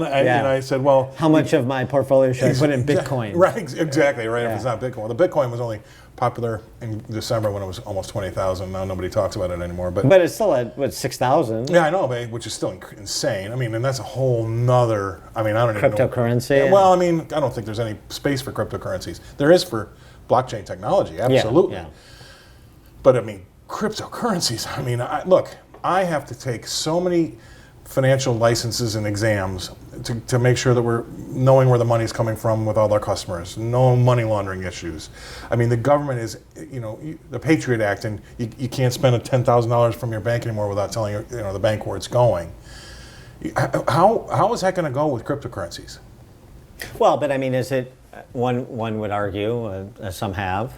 [SPEAKER 2] I said, "Well,
[SPEAKER 1] how much of my portfolio should I put in Bitcoin?"
[SPEAKER 2] Right, exactly. Right.
[SPEAKER 1] Yeah.
[SPEAKER 2] If it's not Bitcoin, the Bitcoin was only popular in December when it was almost 20,000. Now nobody talks about it anymore. But
[SPEAKER 1] it's still at 6,000.
[SPEAKER 2] Yeah, I know, which is still insane. And that's a whole nother. I don't even know.
[SPEAKER 1] Cryptocurrency.
[SPEAKER 2] Yeah, well, I don't think there's any space for cryptocurrencies. There is for blockchain technology, absolutely.
[SPEAKER 1] Yeah.
[SPEAKER 2] But cryptocurrencies. Look, I have to take so many financial licenses and exams to make sure that we're knowing where the money's coming from with all our customers. No money laundering issues. The government is, the Patriot Act, and you can't spend $10,000 from your bank anymore without telling the bank where it's going. How is that going to go with cryptocurrencies?
[SPEAKER 1] Well, but is it? One would argue, as some have,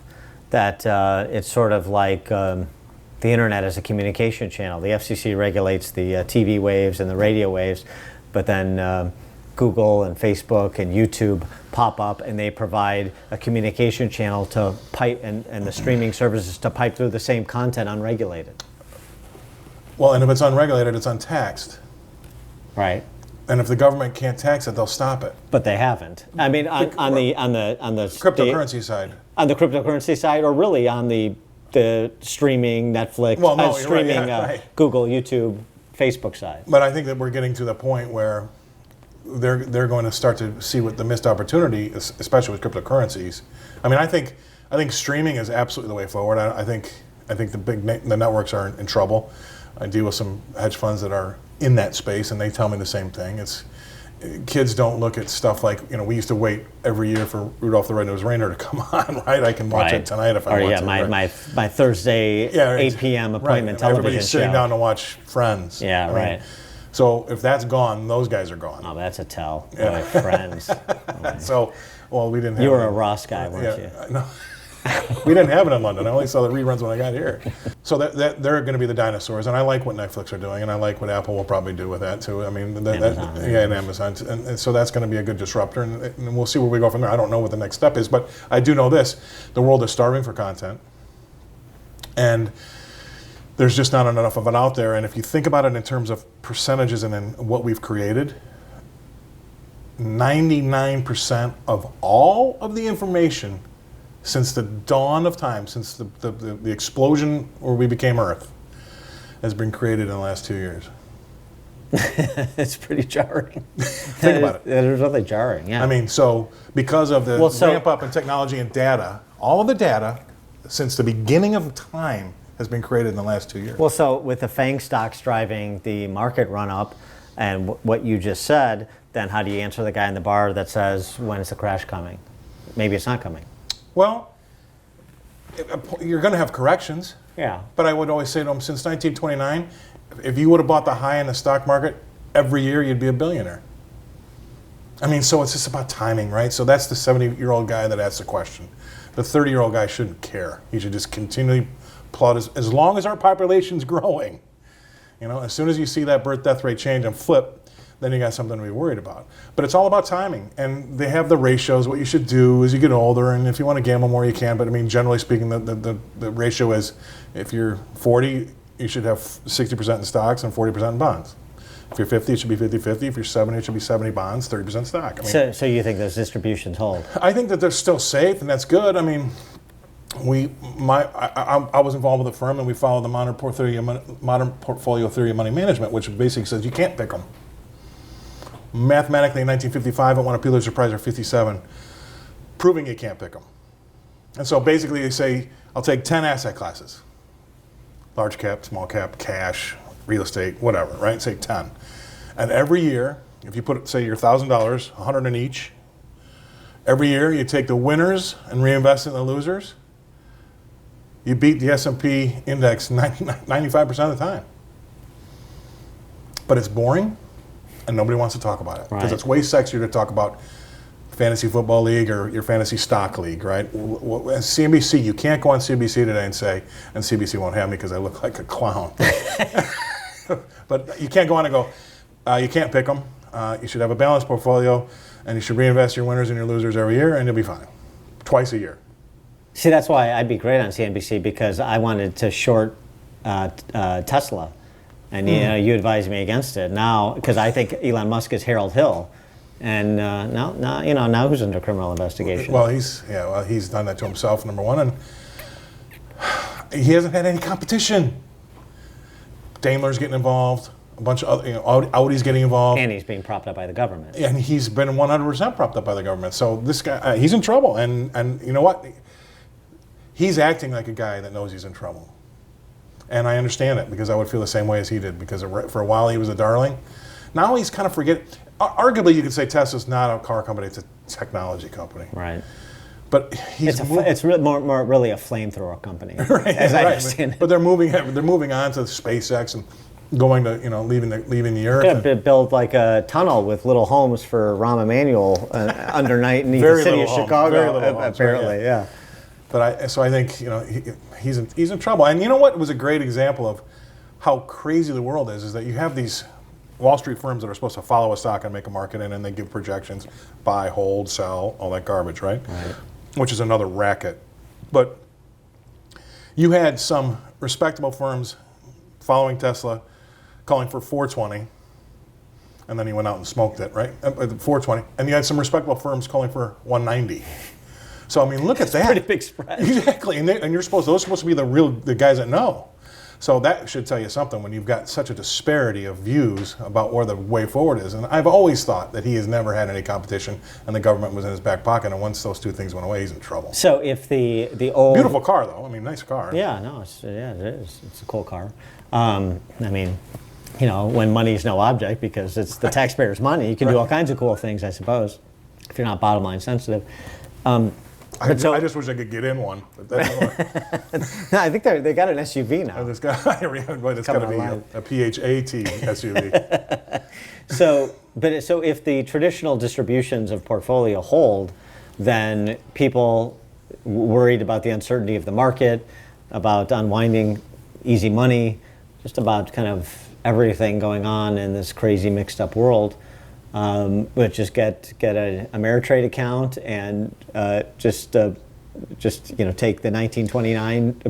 [SPEAKER 1] that it's sort of like the internet as a communication channel. The FCC regulates the TV waves and the radio waves, but then Google and Facebook and YouTube pop up, and they provide a communication channel to pipe, and the streaming services to pipe through the same content unregulated.
[SPEAKER 2] Well, and if it's unregulated, it's untaxed.
[SPEAKER 1] Right.
[SPEAKER 2] And if the government can't tax it, they'll stop it.
[SPEAKER 1] But they haven't. I mean, on the
[SPEAKER 2] Cryptocurrency side.
[SPEAKER 1] On the cryptocurrency side, or really on the streaming Netflix,
[SPEAKER 2] Well, no, you're right,
[SPEAKER 1] streaming
[SPEAKER 2] yeah, right.
[SPEAKER 1] Google, YouTube, Facebook side.
[SPEAKER 2] But I think that we're getting to the point where they're going to start to see what the missed opportunity, especially with cryptocurrencies. I mean, I think streaming is absolutely the way forward. I think the networks are in trouble. I deal with some hedge funds that are in that space, and they tell me the same thing. Kids don't look at stuff like, we used to wait every year for Rudolph the Red-Nosed Reindeer to come on, right? I can watch it tonight if I want to.
[SPEAKER 1] My Thursday 8 p.m. appointment television
[SPEAKER 2] Everybody's sitting
[SPEAKER 1] show.
[SPEAKER 2] down to watch Friends.
[SPEAKER 1] Yeah,
[SPEAKER 2] I mean,
[SPEAKER 1] right.
[SPEAKER 2] so if that's gone, those guys are gone.
[SPEAKER 1] Oh, that's a tell. Boy, Friends. Oh,
[SPEAKER 2] So, well, we didn't have
[SPEAKER 1] you were
[SPEAKER 2] it.
[SPEAKER 1] a Ross guy, weren't you?
[SPEAKER 2] No. We didn't have it in London. I only saw the reruns when I got here. So that they're going to be the dinosaurs, and I like what Netflix are doing, and I like what Apple will probably do with that too. I mean, and Amazon, and so that's going to be a good disruptor, and we'll see where we go from there. I don't know what the next step is, but I do know this: the world is starving for content, and there's just not enough of it out there. And if you think about it in terms of percentages and then what we've created, 99% of all of the information since the dawn of time, since the explosion where we became Earth, has been created in the last 2 years.
[SPEAKER 1] It's pretty jarring.
[SPEAKER 2] Think about it.
[SPEAKER 1] It is really jarring, yeah.
[SPEAKER 2] I mean, so because of the ramp up in technology and data, all of the data since the beginning of time has been created in the last 2 years.
[SPEAKER 1] Well, so with the FANG stocks driving the market run up and what you just said, then how do you answer the guy in the bar that says, when is the crash coming? Maybe it's not coming.
[SPEAKER 2] Well, you're going to have corrections.
[SPEAKER 1] Yeah.
[SPEAKER 2] But I would always say to them, since 1929, if you would have bought the high in the stock market every year, you'd be a billionaire. I mean, so it's just about timing, right? So that's the 70-year-old guy that asks the question. The 30-year-old guy shouldn't care. He should just continually plod as long as our population's growing. As soon as you see that birth-death rate change and flip, then you got something to be worried about. But it's all about timing. And they have the ratios. What you should do as you get older, and if you want to gamble more, you can. But I mean, generally speaking, the ratio is if you're 40, you should have 60% in stocks and 40% in bonds. If you're 50, it should be 50-50. If you're 70, it should be 70 bonds, 30% stock. I mean,
[SPEAKER 1] so you think those distributions hold?
[SPEAKER 2] I think that they're still safe, and that's good. I mean, I was involved with a firm, and we followed the modern portfolio theory of money management, which basically says you can't pick them. Mathematically, in 1955, at one of Pulitzer Prize or 57, proving you can't pick them. And so basically, they say, I'll take 10 asset classes: large cap, small cap, cash, real estate, whatever, right? Say 10. And every year, if you put, say, your $1,000, $100 in each, every year you take the winners and reinvest in the losers, you beat the S&P index 95% of the time. But it's boring, and nobody wants to talk about it. Because it's way sexier to talk about fantasy football league or your fantasy stock league, right? CNBC, you can't go on CNBC today and say, and CNBC won't have me because I look like a clown. But you can't go on and go, you can't pick them. You should have a balanced portfolio, and you should reinvest your winners and your losers every year, and you'll be fine. Twice a year.
[SPEAKER 1] See, that's why I'd be great on CNBC, because I wanted to short Tesla. And you advised me against it now, because I think Elon Musk is Harold Hill, and now who's under criminal investigation?
[SPEAKER 2] Well, he's done that to himself, number one, and he hasn't had any competition. Daimler's getting involved, a bunch of other, Audi's getting involved,
[SPEAKER 1] and he's being propped up by the government.
[SPEAKER 2] And he's been 100% propped up by the government. So this guy, he's in trouble, and you know what? He's acting like a guy that knows he's in trouble. And I understand it, because I would feel the same way as he did, because for a while he was a darling. Now he's kind of arguably you could say Tesla's not a car company, it's a technology company.
[SPEAKER 1] Right.
[SPEAKER 2] But
[SPEAKER 1] it's really more really a flamethrower company,
[SPEAKER 2] right,
[SPEAKER 1] as I understand it.
[SPEAKER 2] But they're moving on to SpaceX and going to, leaving the Earth.
[SPEAKER 1] Yeah, build like a tunnel with little homes for Rahm Emanuel underneath the city of Chicago, apparently, yeah.
[SPEAKER 2] But I think he's in trouble. And you know what was a great example of how crazy the world is that you have these Wall Street firms that are supposed to follow a stock and make a market in, and they give projections, buy, hold, sell, all that garbage, right? Which is another racket. But you had some respectable firms following Tesla, calling for 420, and then he went out and smoked it, right? 420, and you had some respectable firms calling for 190. So I mean, look at that.
[SPEAKER 1] Pretty big spread.
[SPEAKER 2] Exactly, and those are supposed to be the guys that know. So that should tell you something when you've got such a disparity of views about where the way forward is. And I've always thought that he has never had any competition, and the government was in his back pocket. And once those two things went away, he's in trouble.
[SPEAKER 1] So if the old
[SPEAKER 2] Beautiful car, though. I mean, nice car.
[SPEAKER 1] Yeah, no, it is. It's a cool car. I mean, you know, when money's no object because it's the taxpayers' money, you can do all kinds of cool things, I suppose, if you're not bottom line sensitive.
[SPEAKER 2] I just wish I could get in one. But that's
[SPEAKER 1] No, I think they got an SUV now.
[SPEAKER 2] it's got to be a PHAT SUV.
[SPEAKER 1] So if the traditional distributions of portfolio hold, then people worried about the uncertainty of the market, about unwinding easy money, just about kind of everything going on in this crazy mixed up world, would just get a Ameritrade account and just take the 1929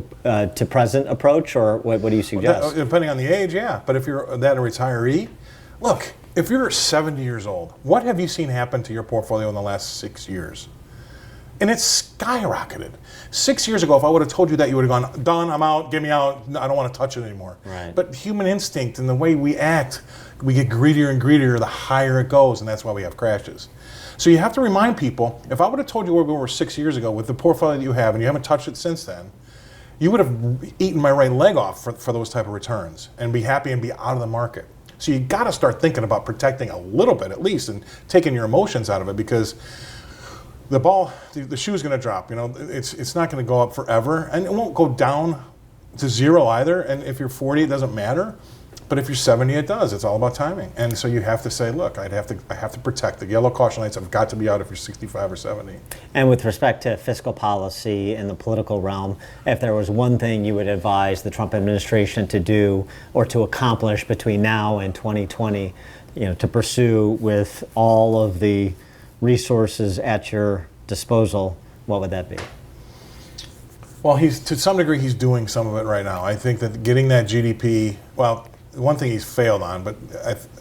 [SPEAKER 1] to present approach, or what do you suggest?
[SPEAKER 2] Depending on the age, yeah. But if you're a retiree, look, if you're 70 years old, what have you seen happen to your portfolio in the last 6 years? And it's skyrocketed. 6 years ago, if I would have told you that, you would have gone, done, I'm out, get me out, I don't want to touch it anymore.
[SPEAKER 1] Right.
[SPEAKER 2] But human instinct and the way we act, we get greedier and greedier the higher it goes, and that's why we have crashes. So you have to remind people, if I would have told you where we were 6 years ago with the portfolio that you have, and you haven't touched it since then, you would have eaten my right leg off for those type of returns and be happy and be out of the market. So you got to start thinking about protecting a little bit at least and taking your emotions out of it, because the shoe's going to drop. You know, it's not going to go up forever, and it won't go down to zero either. And if you're 40, it doesn't matter. But if you're 70, it does. It's all about timing. And so you have to say, look, I have to protect. The yellow caution lights have got to be out if you're 65 or 70.
[SPEAKER 1] And with respect to fiscal policy in the political realm, if there was one thing you would advise the Trump administration to do or to accomplish between now and 2020, to pursue with all of the resources at your disposal, what would that be?
[SPEAKER 2] Well, to some degree, he's doing some of it right now. I think that getting that GDP, well, one thing he's failed on, but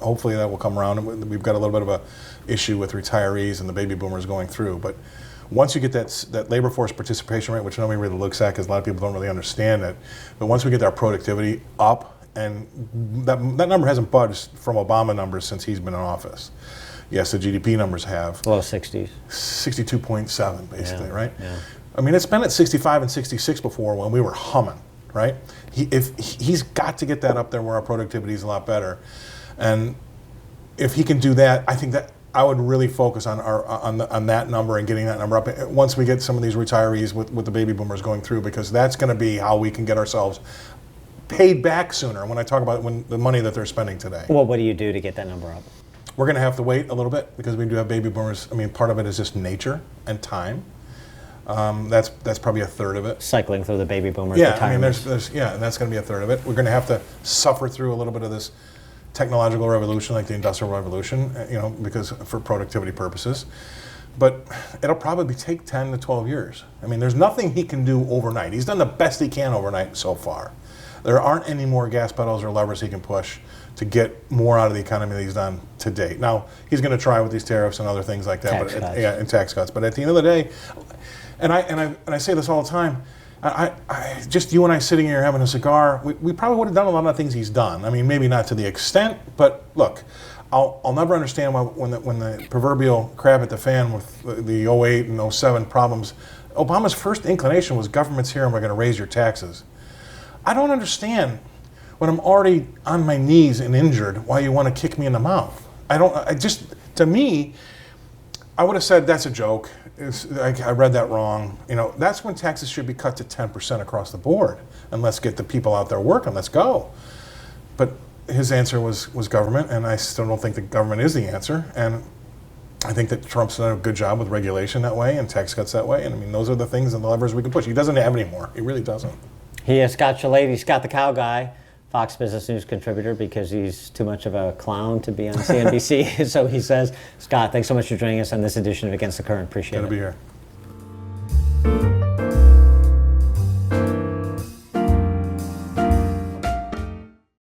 [SPEAKER 2] hopefully that will come around. We've got a little bit of a issue with retirees and the baby boomers going through. But once you get that labor force participation rate, which nobody really looks at because a lot of people don't really understand it, but once we get our productivity up, and that number hasn't budged from Obama numbers since he's been in office. Yes, the GDP numbers have.
[SPEAKER 1] Low 60s.
[SPEAKER 2] 62.7, basically,
[SPEAKER 1] yeah,
[SPEAKER 2] right?
[SPEAKER 1] Yeah.
[SPEAKER 2] I mean, it's been at 65 and 66 before when we were humming, right? He's got to get that up there where our productivity is a lot better. And if he can do that, I think that I would really focus on that number and getting that number up once we get some of these retirees with the baby boomers going through, because that's going to be how we can get ourselves paid back sooner when I talk about the money that they're spending today.
[SPEAKER 1] Well, what do you do to get that number up?
[SPEAKER 2] We're going to have to wait a little bit because we do have baby boomers. I mean, part of it is just nature and time. That's probably a third of it.
[SPEAKER 1] Cycling through the baby boomers.
[SPEAKER 2] Yeah, I mean, and that's going to be a third of it. We're going to have to suffer through a little bit of this technological revolution, like the Industrial Revolution, because for productivity purposes. But it'll probably take 10 to 12 years. I mean, there's nothing he can do overnight. He's done the best he can overnight so far. There aren't any more gas pedals or levers he can push to get more out of the economy than he's done to date. Now, he's going to try with these tariffs and other things like that, and tax cuts. But at the end of the day, and I say this all the time, I just you and I sitting here having a cigar, we probably would have done a lot of things he's done. I mean, maybe not to the extent, but look, I'll never understand why when the proverbial crab at the fan with the 08 and 07 problems, Obama's first inclination was government's here and we're going to raise your taxes. I don't understand when I'm already on my knees and injured why you want to kick me in the mouth. To me, I would have said that's a joke. I read that wrong. That's when taxes should be cut to 10% across the board. And let's get the people out there working. Let's go. But his answer was government, and I still don't think the government is the answer. And I think that Trump's done a good job with regulation that way and tax cuts that way. And I mean, those are the things and the levers we can push. He doesn't have any more. He really doesn't.
[SPEAKER 1] He is Scott Shellady, Scott the Cow Guy, Fox Business News contributor, because he's too much of a clown to be on CNBC. So he says, Scott, thanks so much for joining us on this edition of Against the Current. Appreciate it.
[SPEAKER 2] Good to be here.